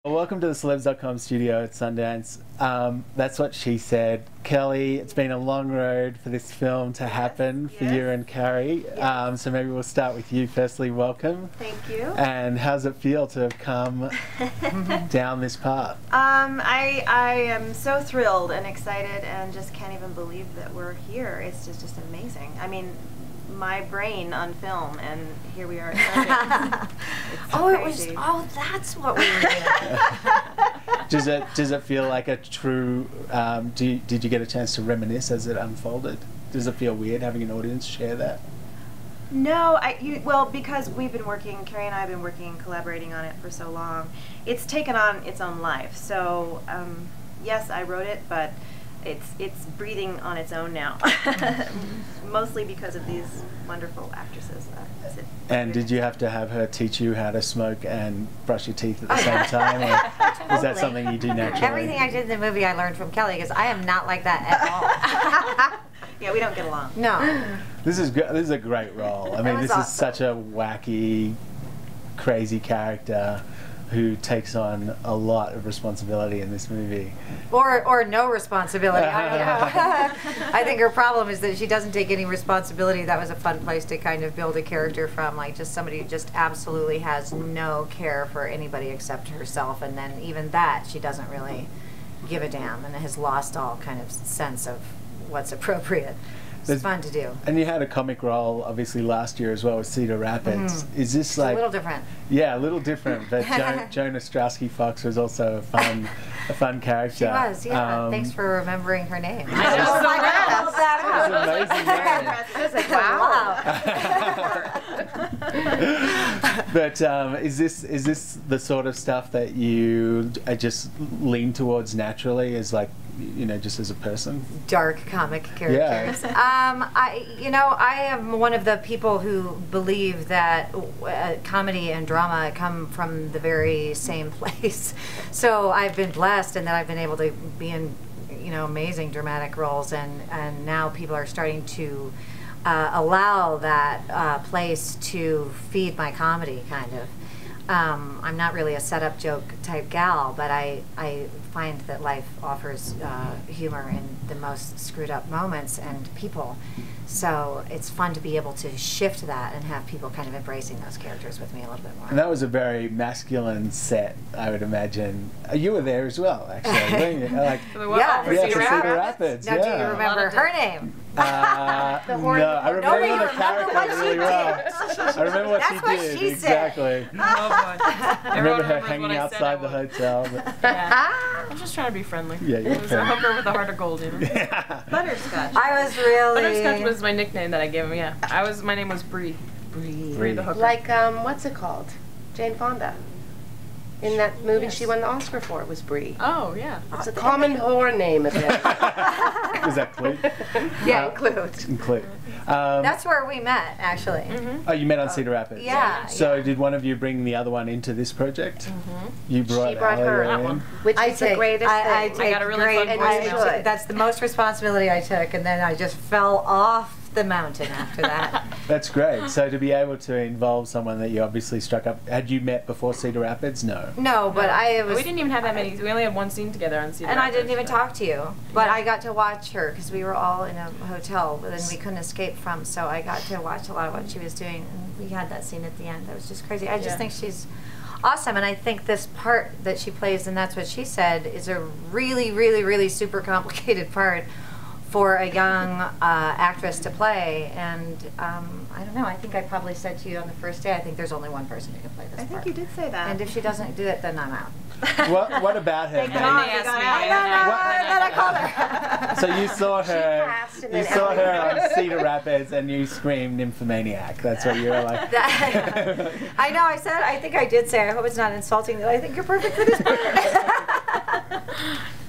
Welcome to the Celebs.com studio at Sundance. That's what she said. Kelly, it's been a long road for this film to happen for you and Carrie. So maybe we'll start with you. Firstly, welcome. Thank you. And how does it feel to have come down this path? I am so thrilled and excited and just can't even believe that we're here. It's just amazing. I mean, my brain on film, and here we are at Sundance. Oh, that's what we were doing. Does it feel like a true, did you get a chance to reminisce as it unfolded? Does it feel weird having an audience share that? No, well, because we've been working, Carrie and I have been working, collaborating on it for so long, it's taken on its own life. So, yes, I wrote it, but it's breathing on its own now, mostly because of these wonderful actresses. And did you have to have her teach you how to smoke and brush your teeth at the same time, or is that something you do naturally? Everything I did in the movie I learned from Kelly, because I am not like that at all. Yeah, we don't get along. No. This is a great role. I mean, this is such a wacky, crazy character who takes on a lot of responsibility in this movie. Or no responsibility, I don't know. I think her problem is that she doesn't take any responsibility. That was a fun place to kind of build a character from, like just somebody who just absolutely has no care for anybody except herself, and then even that she doesn't really give a damn and has lost all kind of sense of what's appropriate. It's fun to do. And you had a comic role, obviously, last year as well with Cedar Rapids. Is this It's like a little different? Yeah, a little different. But Joan Ostrowski-Fox was also a fun character. She was, yeah. Thanks for remembering her name. I know. It was amazing. Wow. But is this the sort of stuff that you just lean towards naturally, as like, you know, just as a person? Dark comic characters. Yeah. I am one of the people who believe that comedy and drama come from the very same place. So I've been blessed in that I've been able to be in, amazing dramatic roles, and now people are starting to allow that place to feed my comedy, kind of. I'm not really a setup joke type gal, but I find that life offers humor in the most screwed up moments and people. So it's fun to be able to shift that and have people kind of embracing those characters with me a little bit more. And that was a very masculine set, I would imagine. You were there as well, actually, weren't you? Like, Cedar Rapids. Now, do you remember her name? No, I remember the character really well. I remember what she did. She exactly. Said. I remember her hanging outside the hotel. I was just trying to be friendly. Yeah, you're I was a hooker with a heart of gold, Yeah. Butterscotch. I was really... Butterscotch was my nickname that I gave him, yeah. My name was Bree. Bree the hooker. Like, what's it called? Jane Fonda. In that movie she won the Oscar for, it was Bree. Oh, yeah. It's a common whore name, isn't it? Was that Clue? Yeah, Clue. Clue. That's where we met, actually. Oh, you met on Cedar Rapids? Yeah. So did one of you bring the other one into this project? You brought, She brought her in. Which is the greatest I thing. got a really fun voicemail. That's the most responsibility I took, and then I just fell off the mountain after that. That's great. So to be able to involve someone that you obviously struck up, had you met before Cedar Rapids? No. No, but we didn't even have that many. We only had one scene together on Cedar and Rapids. I didn't even talk to you. But I got to watch her because we were all in a hotel, but then we couldn't escape from. So I got to watch a lot of what she was doing, and we had that scene at the end. That was just crazy. I just think she's awesome, and I think this part that she plays, and that's what she said, is a really, really, really super complicated part for a young actress to play, and I don't know, I think I probably said to you on the first day, I think there's only one person who can play this part. I think you did say that. And if she doesn't do it, then I'm out. What about her? And then they asked me. And then I called her. So you saw her on Cedar Rapids and you screamed nymphomaniac. That's what you were like. I know, I think I did say, I hope it's not insulting, that I think you're perfect for this part.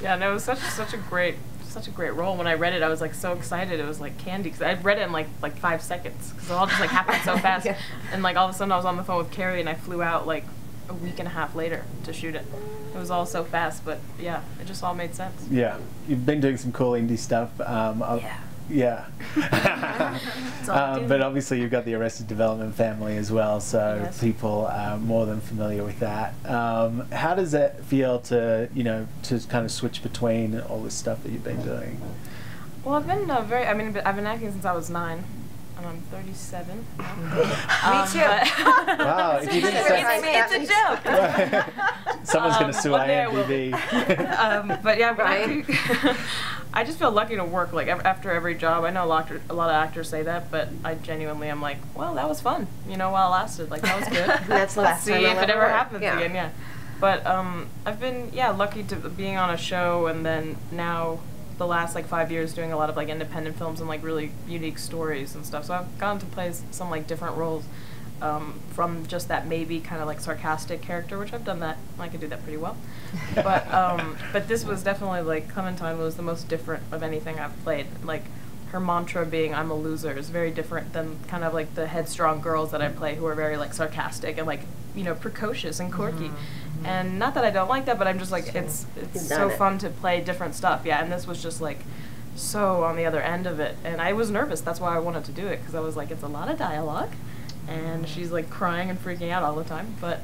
Yeah, no, it was such a great role. When I read it, I was like so excited. It was like candy, because I read it in like 5 seconds, because it all just like happened so fast. And like all of a sudden I was on the phone with Carrie, and I flew out like a week and a half later to shoot it. It was all so fast, but yeah, it just all made sense. Yeah, you've been doing some cool indie stuff. Yeah. But obviously you've got the Arrested Development family as well, so Yes. people are more than familiar with that. How does it feel to, you know, to kind of switch between all this stuff that you've been doing? Well, I've been I've been acting since I was 9. And I'm 37 now. Me too. Wow, if you didn't say... It's a joke. Someone's going to sue one day I will be. IMDb. But yeah, Right. I just feel lucky to work like after every job. I know a lot of actors say that, but I genuinely am like, well, that was fun. You know, while it lasted, like that was good. That's the Let's last see time if I'll it ever ever work. happens Yeah. again. Yeah. But I've been lucky to being on a show, and then now the last like 5 years doing a lot of like independent films and like really unique stories and stuff. So I've gotten to play some like different roles. From just that maybe kind of like sarcastic character, which I've done that, I can do that pretty well. But this was definitely like Clementine was the most different of anything I've played. Like her mantra being "I'm a loser" is very different than kind of like the headstrong girls that I play, who are very like sarcastic and like, you know, precocious and quirky. And not that I don't like that, but I'm just like it's so fun to play different stuff. Yeah, and this was just like so on the other end of it, and I was nervous. That's why I wanted to do it, because I was like, it's a lot of dialogue. And she's like crying and freaking out all the time, but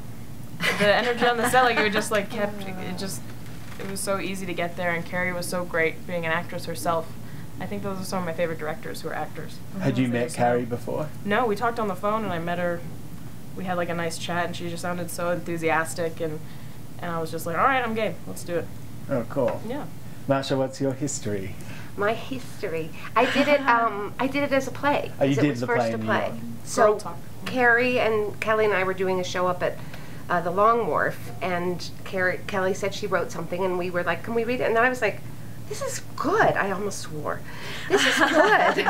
the energy on the set, like it just like it was so easy to get there, and Carrie was so great being an actress herself. I think those are some of my favorite directors who are actors. Had you met Carrie before? No, we talked on the phone and I met her. We had like a nice chat and she just sounded so enthusiastic, and I was just like, all right, I'm game. Let's do it. Oh, cool. Yeah. Marcia, what's your history? My history. I did it. I did it as a play. Oh, you It did was the first play a in New play. York. So Girl Talk. Carrie and Kelly and I were doing a show up at the Long Wharf, and Kelly said she wrote something, and we were like, "Can we read it?" And then I was like, "This is good." I almost swore. This is good.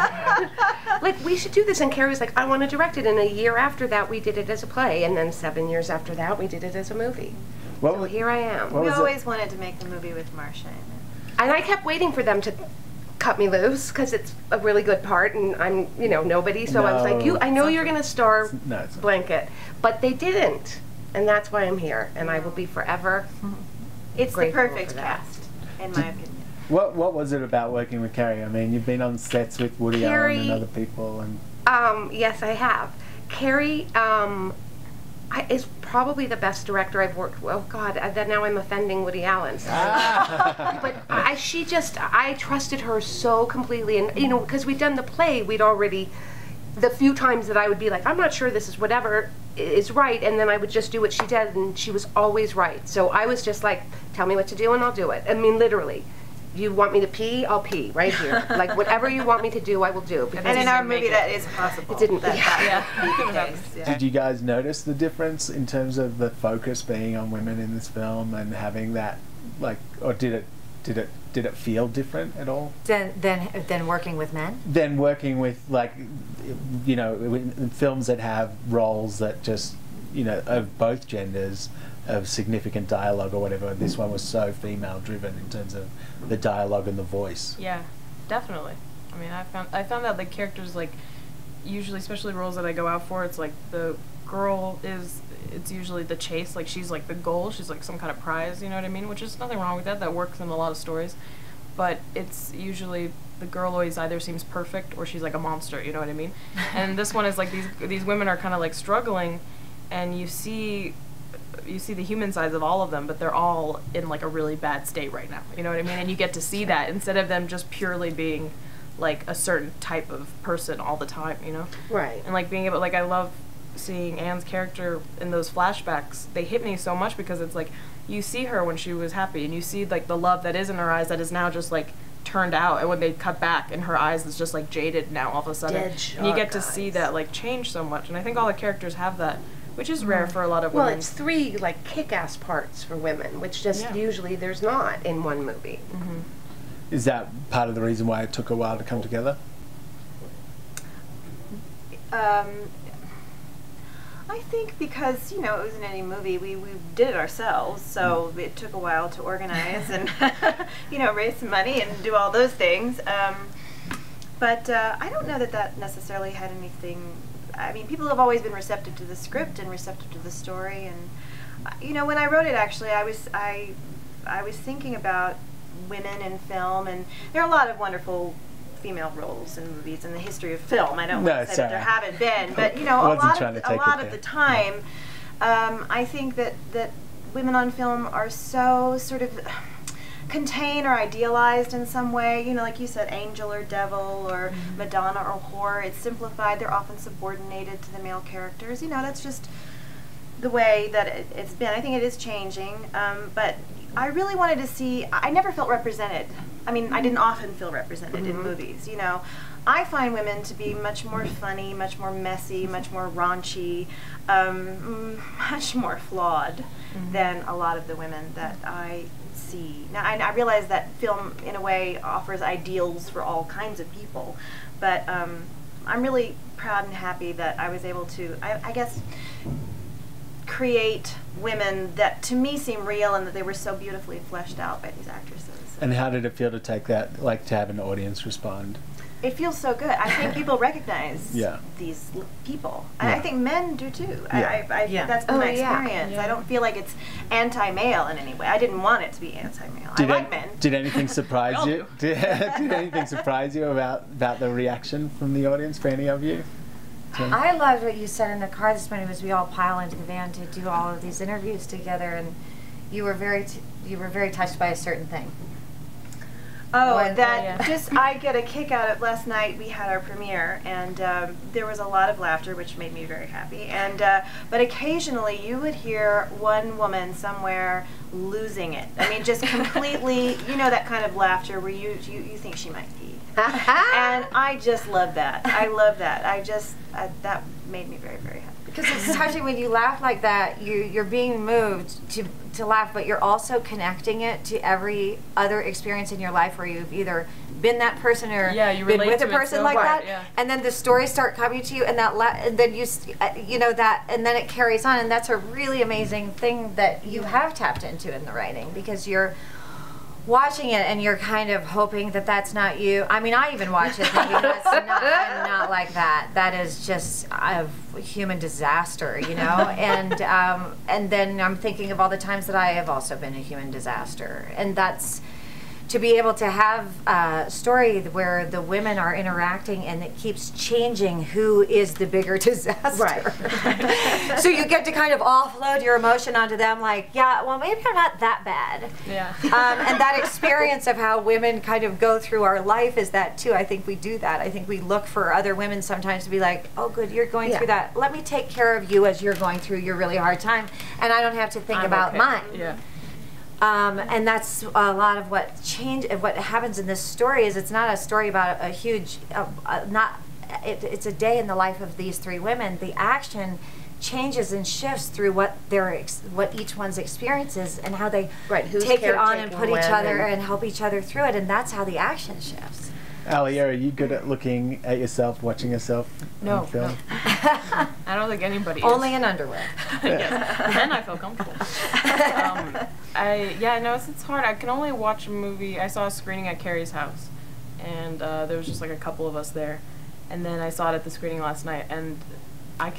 Like, we should do this. And Carrie was like, "I want to direct it." And a year after that, we did it as a play, and then 7 years after that, we did it as a movie. What So was- here I am. what We was always wanted to make the movie with Marcia in it. And I kept waiting for them to cut me loose, because it's a really good part, and I'm, you know, nobody. So I was like, No. I know you're going to star No, it's not. Blanket. But they didn't. And that's why I'm here. And I will be forever. It's the Grateful perfect for that. cast, in my opinion. What was it about working with Carrie? I mean, you've been on sets with Woody Allen and Carrie- other people, and Yes, I have. Carrie is probably the best director I've worked with. Oh, God, then now I'm offending Woody Allen. But I trusted her so completely. And, you know, because we'd done the play, we'd already, the few times that I would be like, I'm not sure this is whatever is right, and then I would just do what she did, and she was always right. So I was just like, tell me what to do and I'll do it. I mean, literally. You want me to pee? I'll pee right here. Like, whatever you want me to do, I will do. Because And in our didn't make movie, it. that is possible. It didn't- That Yeah. be the case, yeah. did you guys notice the difference in terms of the focus being on women in this film and having that, like, or did it feel different at all? Than working with men? Than working with, like, you know, in films that have roles that just, you know, of both genders, of significant dialogue or whatever. This one was so female driven in terms of the dialogue and the voice. Yeah, definitely. I mean, I found that like characters, like usually, especially roles that I go out for, it's like the girl it's usually the chase, like she's like the goal, she's like some kind of prize, you know what I mean? Which is nothing wrong with that. That works in a lot of stories, but it's usually the girl always either seems perfect or she's like a monster, you know what I mean? And this one is like these women are kind of like struggling, and you see the human sides of all of them, but they're all in like a really bad state right now. You know what I mean? And you get to see that instead of them just purely being like a certain type of person all the time, you know? Right. And like being able, like I love seeing Anne's character in those flashbacks. They hit me so much because it's like you see her when she was happy, and you see like the love that is in her eyes that is now just like turned out, and when they cut back and her eyes is just like jaded now all of a sudden. Dead, and you get to shark see eyes. that like change so much. And I think all the characters have that, which is rare for a lot of women. Well, it's 3 like kick-ass parts for women, which just Yeah. usually there's not in one movie. Is that part of the reason why it took a while to come together? I think because, you know, it wasn't any movie, we did it ourselves, so it took a while to organize and, you know, raise some money and do all those things. But I don't know that necessarily had anything. I mean, people have always been receptive to the script and receptive to the story, and you know, when I wrote it, actually, I was thinking about women in film, and there are a lot of wonderful female roles in movies in the history of film. I don't No, want to say that there sorry. haven't been, but you know, I a wasn't lot trying to of take it the there. time, I think that women on film are so sort of contained or idealized in some way. You know, like you said, angel or devil or Madonna or whore. It's simplified. They're often subordinated to the male characters. You know, that's just the way that it's been. I think it is changing, but I really wanted to see. I never felt represented. I mean, I didn't often feel represented in movies. You know, I find women to be much more funny, much more messy, much more raunchy, much more flawed than a lot of the women that I see. Now, I realize that film, in a way, offers ideals for all kinds of people, but I'm really proud and happy that I was able to, I guess, create women that to me seem real and that they were so beautifully fleshed out by these actresses. And how did it feel to take that, like to have an audience respond? It feels so good. I think people recognize these people. I think men do too. That's been my experience. I don't feel like it's anti-male in any way. I didn't want it to be anti-male. I like men. Did anything surprise you? Did anything surprise you about the reaction from the audience for any of you? I loved what you said in the car this morning. Was we all pile into the van to do all of these interviews together, and you were very touched by a certain thing. Oh, I get a kick out of last night. We had our premiere, and there was a lot of laughter, which made me very happy. And but occasionally, you would hear one woman somewhere losing it. I mean, just completely. You know that kind of laughter where you think she might pee. And I just love that. I love that. That made me very, very happy. Because it's touching when you laugh like that. You're being moved to laugh, but you're also connecting it to every other experience in your life where you've either been that person or been with a person like that, and then the stories start coming to you, and and then you know that, and then it carries on, and that's a really amazing thing that you have tapped into in the writing, because you're watching it and you're kind of hoping that that's not you. I mean, I even watch it thinking I'm not like that. That is just a human disaster, you know. And then I'm thinking of all the times that I have also been a human disaster, and that's to be able to have a story where the women are interacting and it keeps changing who is the bigger disaster. Right. So you get to kind of offload your emotion onto them, like, yeah, well, maybe I'm not that bad. Yeah. And that experience of how women kind of go through our life is that too. I think we do that. I think we look for other women sometimes to be like, oh, good, you're going through that. Let me take care of you as you're going through your really hard time, and I don't have to think about mine. Yeah. And that's a lot of what happens in this story. Is it's not a story about a huge, it's a day in the life of these three women. The action changes and shifts through what each one's experience is and how they take it on and put each other and help each other through it, and that's how the action shifts. Alia, are you good at looking at yourself, watching yourself on film? No. I don't think anybody is. Only in underwear. Yes. Then I feel comfortable. It's hard. I can only watch a movie. I saw a screening at Carrie's house, and there was just like a couple of us there, and then I saw it at the screening last night, and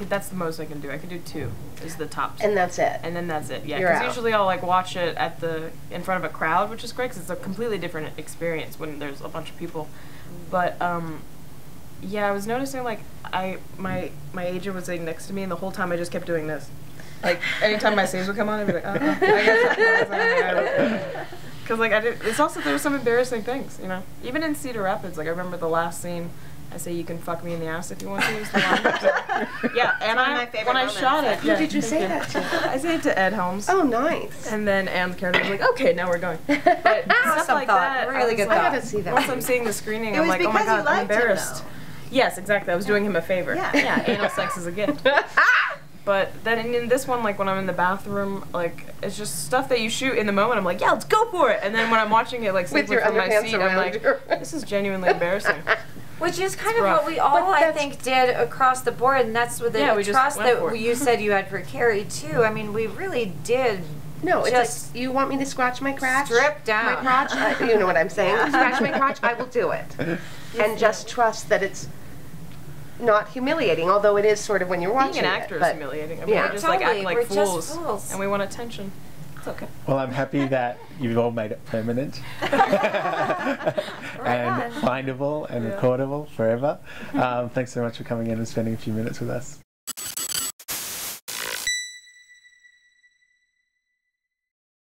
that's the most I can do. I can do 2 is the tops. And that's it. And then that's it. Yeah, because usually I'll like watch it in front of a crowd, which is great because it's a completely different experience when there's a bunch of people. But I was noticing like my agent was sitting next to me, and the whole time I just kept doing this. Like anytime my saves would come on, I'd be like, I guess. Because like it's also there were some embarrassing things, you know. Even in Cedar Rapids, like I remember the last scene. I say, you can fuck me in the ass if you want to. Is the line. Yeah, and when I shot it, who did you say that to? I say it to Ed Helms. Oh, nice. And then the character was like, okay, now we're going. But stuff like that, really good thought. thought. I gotta see that. Once I'm seeing the screening, I'm like, oh my god, I'm embarrassed. Yes, exactly. I was doing him a favor. Yeah, anal sex is a gift. But then in this one, like when I'm in the bathroom, like it's just stuff that you shoot in the moment. I'm like, yeah, let's go for it. And then when I'm watching it, like with your from my underpants seat, I'm like, this is genuinely embarrassing. Which is kind of what we all, I think, did across the board, and that's with the trust that you said you had for Carrie too. I mean, we really did. No, it's like, you want me to scratch my crotch? Strip down. My crotch? You know what I'm saying? Scratch my crotch, I will do it. And just trust that it's not humiliating, although it is sort of when you're watching it. Being an actor is humiliating. I mean, we're just like acting like fools, and we want attention. It's okay. Well, I'm happy that you've all made it permanent and findable and recordable forever. Thanks so much for coming in and spending a few minutes with us.